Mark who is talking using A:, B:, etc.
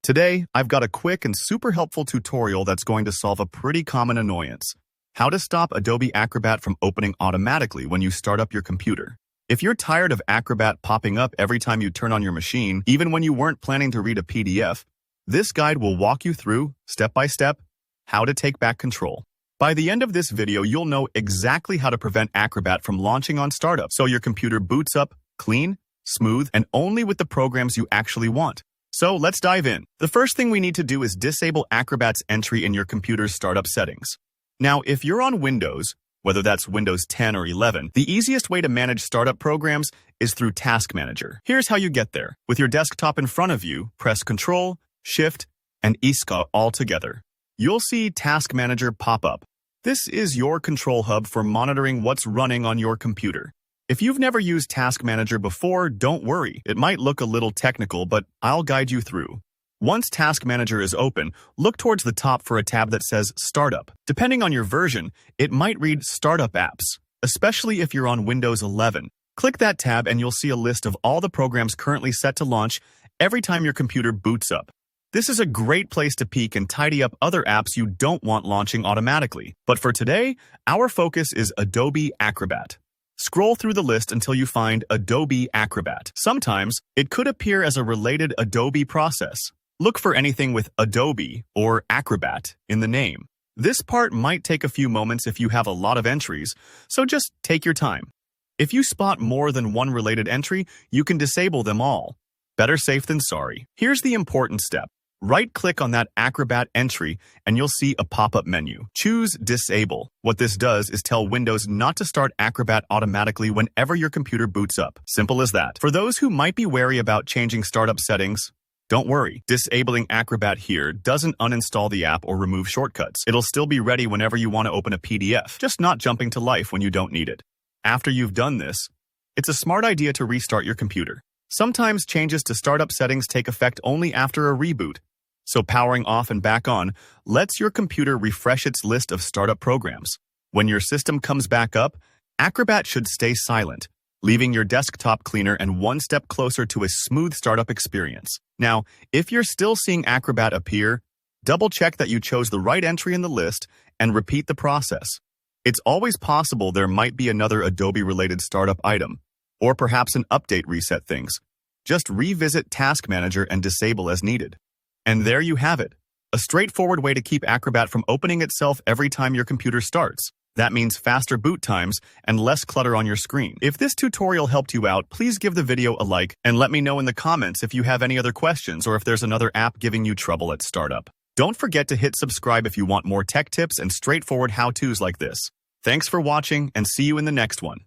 A: Today, I've got a quick and super helpful tutorial that's going to solve a pretty common annoyance: how to stop Adobe Acrobat from opening automatically when you start up your computer. If you're tired of Acrobat popping up every time you turn on your machine, even when you weren't planning to read a PDF, this guide will walk you through, step by step, how to take back control. By the end of this video, you'll know exactly how to prevent Acrobat from launching on startup so your computer boots up clean, smooth, and only with the programs you actually want. So let's dive in. The first thing we need to do is disable Acrobat's entry in your computer's startup settings. Now, if you're on Windows, whether that's Windows 10 or 11, the easiest way to manage startup programs is through Task Manager. Here's how you get there. With your desktop in front of you, press Ctrl, Shift, and Escape all together. You'll see Task Manager pop up. This is your control hub for monitoring what's running on your computer. If you've never used Task Manager before, don't worry. It might look a little technical, but I'll guide you through. Once Task Manager is open, look towards the top for a tab that says Startup. Depending on your version, it might read Startup Apps, especially if you're on Windows 11. Click that tab and you'll see a list of all the programs currently set to launch every time your computer boots up. This is a great place to peek and tidy up other apps you don't want launching automatically. But for today, our focus is Adobe Acrobat. Scroll through the list until you find Adobe Acrobat. Sometimes, it could appear as a related Adobe process. Look for anything with Adobe or Acrobat in the name. This part might take a few moments if you have a lot of entries, so just take your time. If you spot more than one related entry, you can disable them all. Better safe than sorry. Here's the important step. Right-click on that Acrobat entry and you'll see a pop-up menu. Choose Disable. What this does is tell Windows not to start Acrobat automatically whenever your computer boots up. Simple as that. For those who might be wary about changing startup settings, don't worry. Disabling Acrobat here doesn't uninstall the app or remove shortcuts. It'll still be ready whenever you want to open a PDF, just not jumping to life when you don't need it. After you've done this, it's a smart idea to restart your computer. Sometimes changes to startup settings take effect only after a reboot. So powering off and back on lets your computer refresh its list of startup programs. When your system comes back up, Acrobat should stay silent, leaving your desktop cleaner and one step closer to a smooth startup experience. Now, if you're still seeing Acrobat appear, double-check that you chose the right entry in the list and repeat the process. It's always possible there might be another Adobe-related startup item, or perhaps an update reset things. Just revisit Task Manager and disable as needed. And there you have it, a straightforward way to keep Acrobat from opening itself every time your computer starts. That means faster boot times and less clutter on your screen. If this tutorial helped you out, please give the video a like and let me know in the comments if you have any other questions or if there's another app giving you trouble at startup. Don't forget to hit subscribe if you want more tech tips and straightforward how-tos like this. Thanks for watching and see you in the next one.